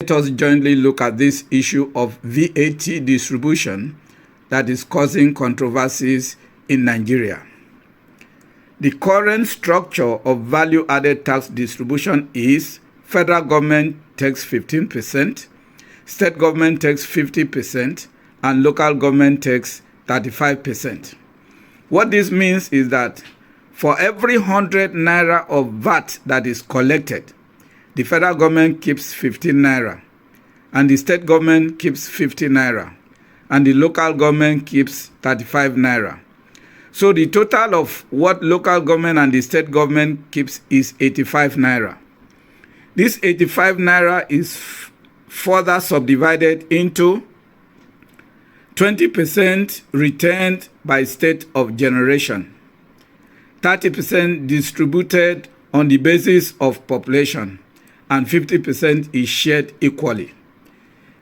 Let us jointly look at this issue of VAT distribution that is causing controversies in Nigeria. The current structure of value-added tax distribution is federal government takes 15%, state government takes 50%, and local government takes 35%. What this means is that for every 100 naira of VAT that is collected, the federal government keeps 15 naira, and the state government keeps 50 naira, and the local government keeps 35 naira. So the total of what local government and the state government keeps is 85 naira. This 85 naira is further subdivided into 20% retained by state of generation, 30% distributed on the basis of population, and 50% is shared equally.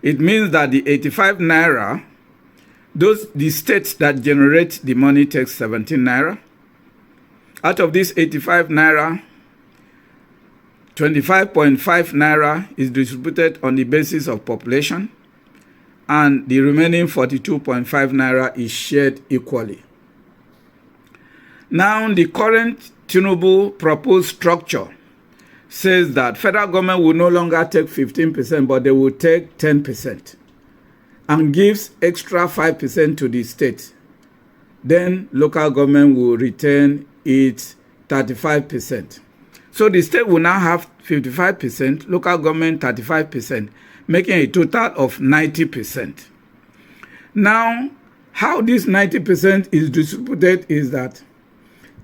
It means that the 85 naira, the states that generate the money takes 17 naira. Out of this 85 naira, 25.5 naira is distributed on the basis of population, and the remaining 42.5 naira is shared equally. Now, the current Tinubu proposed structure says that federal government will no longer take 15%, but they will take 10% and gives extra 5% to the state. Then local government will retain its 35%. So the state will now have 55%, local government 35%, making a total of 90%. Now, how this 90% is distributed is that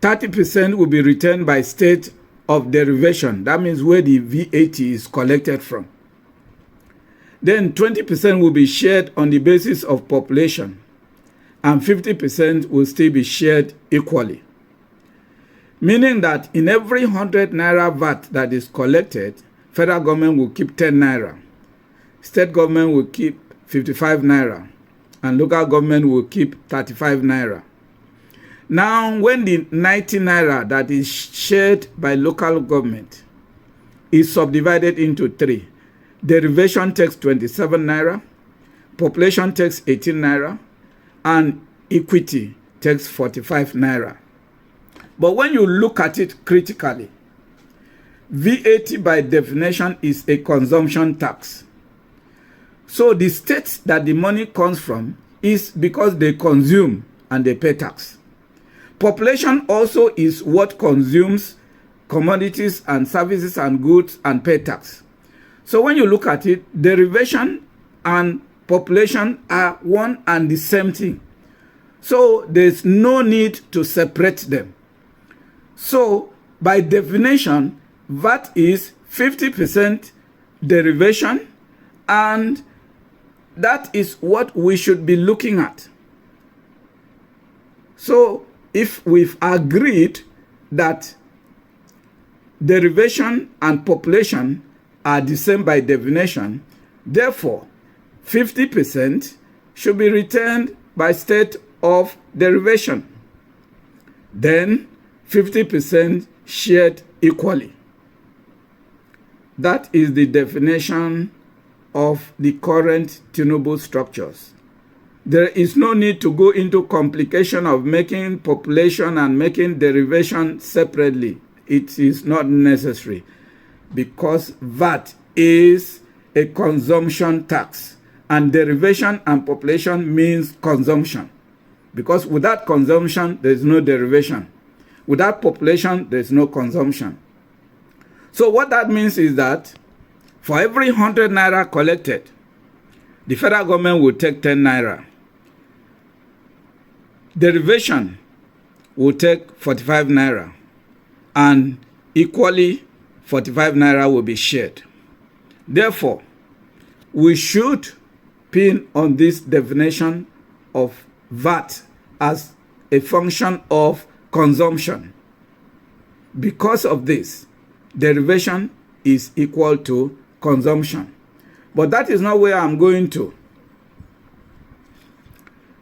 30% will be retained by state of derivation. That means where the VAT is collected from. Then 20% will be shared on the basis of population, and 50% will still be shared equally. Meaning that in every 100 naira VAT that is collected, federal government will keep 10 naira, state government will keep 55 naira, and local government will keep 35 naira. Now, when the 90 naira that is shared by local government is subdivided into three, derivation takes 27 naira, population takes 18 naira, and equity takes 45 naira. But when you look at it critically, VAT by definition is a consumption tax. So the states that the money comes from is because they consume and they pay tax. Population also is what consumes commodities and services and goods and pay tax. So when you look at it, derivation and population are one and the same thing. So there's no need to separate them. So by definition, VAT is 50% derivation, and that is what we should be looking at. So if we've agreed that derivation and population are the same by definition, therefore 50% should be retained by state of derivation, then 50% shared equally. That is the definition of the current Tinubu structures. There is no need to go into complication of making population and making derivation separately. It is not necessary, because VAT is a consumption tax, and derivation and population means consumption. Because without consumption, there is no derivation. Without population, there is no consumption. So what that means is that for every 100 naira collected, the federal government will take 10 naira. Derivation will take 45 naira, and equally 45 naira will be shared. Therefore, we should pin on this definition of VAT as a function of consumption. Because of this, derivation is equal to consumption. But that is not where I'm going to.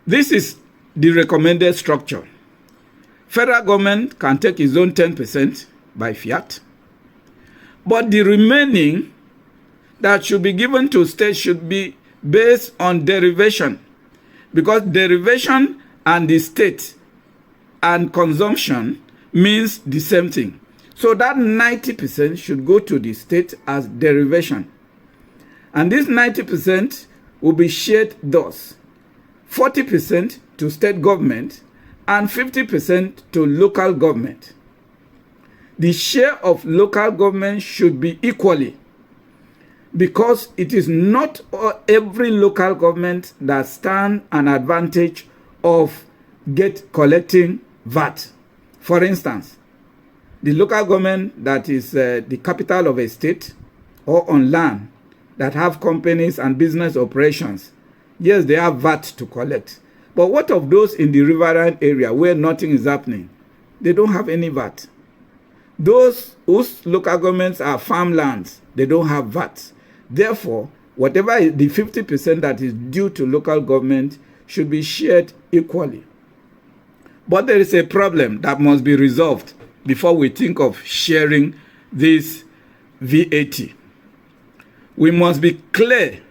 This is the recommended structure. Federal government can take its own 10% by fiat, but the remaining that should be given to states should be based on derivation, because derivation and the state and consumption means the same thing. So that 90% should go to the state as derivation. And this 90% will be shared thus: 40% to state government and 50% to local government. The share of local government should be equally, because it is not every local government that stands an advantage of collecting VAT. For instance, the local government that is the capital of a state or on land that have companies and business operations, yes, they have VAT to collect. But what of those in the riverine area where nothing is happening? They don't have any VAT. Those whose local governments are farmlands, they don't have VAT. Therefore, whatever is the 50% that is due to local government should be shared equally. But there is a problem that must be resolved before we think of sharing this VAT. We must be clear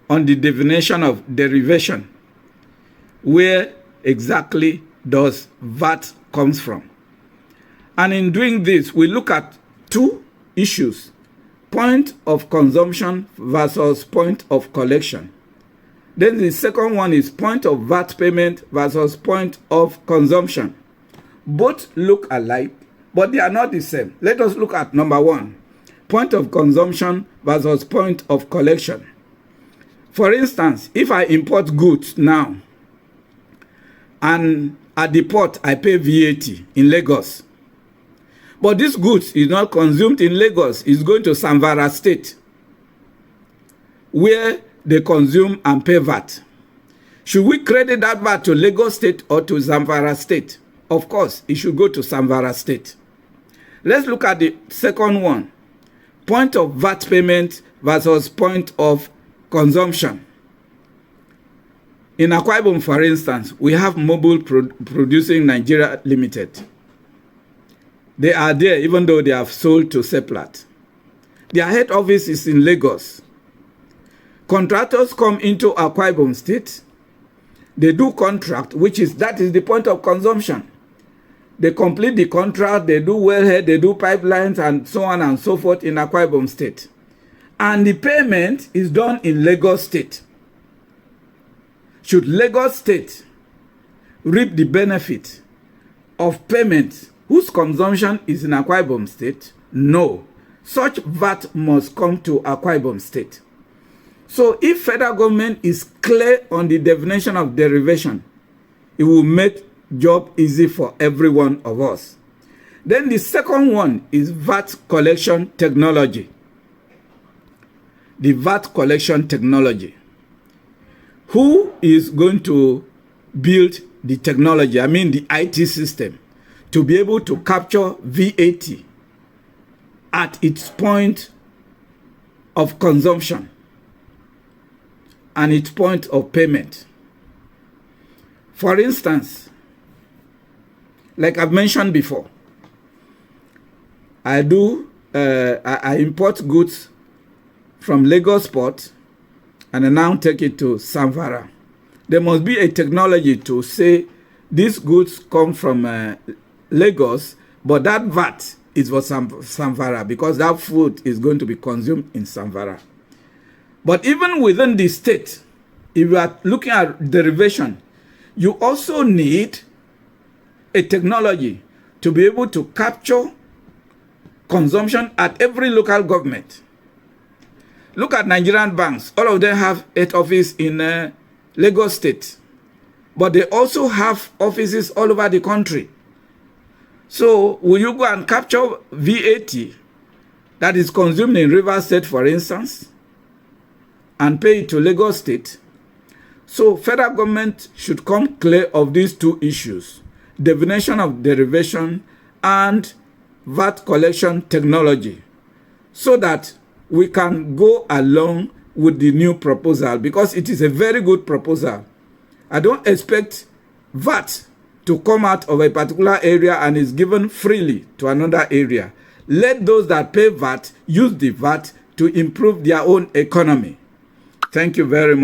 on the definition of derivation. Where exactly does VAT comes from? And in doing this, we look at two issues: point of consumption versus point of collection. Then the second one is point of VAT payment versus point of consumption. Both look alike, but they are not the same. Let us look at number one: point of consumption versus point of collection. For instance, if I import goods now, and at the port I pay VAT in Lagos, but this goods is not consumed in Lagos, it's going to Zamfara State, where they consume and pay VAT. Should we credit that VAT to Lagos State or to Zamfara State? Of course, it should go to Zamfara State. Let's look at the second one: point of VAT payment versus point of consumption. In Akwa Ibom, for instance, we have Mobile Producing Nigeria Limited. They are there even though they have sold to Seplat. Their head office is in Lagos. Contractors come into Akwa Ibom State. They do contract, that is the point of consumption. They complete the contract, they do wellhead, they do pipelines, and so on and so forth in Akwa Ibom State. And the payment is done in Lagos State. Should Lagos State reap the benefit of payment whose consumption is in Akwa Ibom State? No. Such VAT must come to Akwa Ibom State. So if federal government is clear on the definition of derivation, it will make job easy for every one of us. Then the second one is VAT collection technology. The VAT collection technology. Who is going to build the technology, I mean the IT system, to be able to capture VAT at its point of consumption and its point of payment? For instance, like I've mentioned before, I import goods from Lagos Port and I now take it to Zamfara. There must be a technology to say these goods come from Lagos, but that VAT is for Zamfara because that food is going to be consumed in Zamfara. But even within the state, if you are looking at derivation, you also need a technology to be able to capture consumption at every local government. Look at Nigerian banks. All of them have head office in Lagos State. But they also have offices all over the country. So will you go and capture VAT that is consumed in Rivers State, for instance, and pay it to Lagos State? So federal government should come clear of these two issues: definition of derivation and VAT collection technology, so that we can go along with the new proposal, because it is a very good proposal. I don't expect VAT to come out of a particular area and is given freely to another area. Let those that pay VAT use the VAT to improve their own economy. Thank you very much.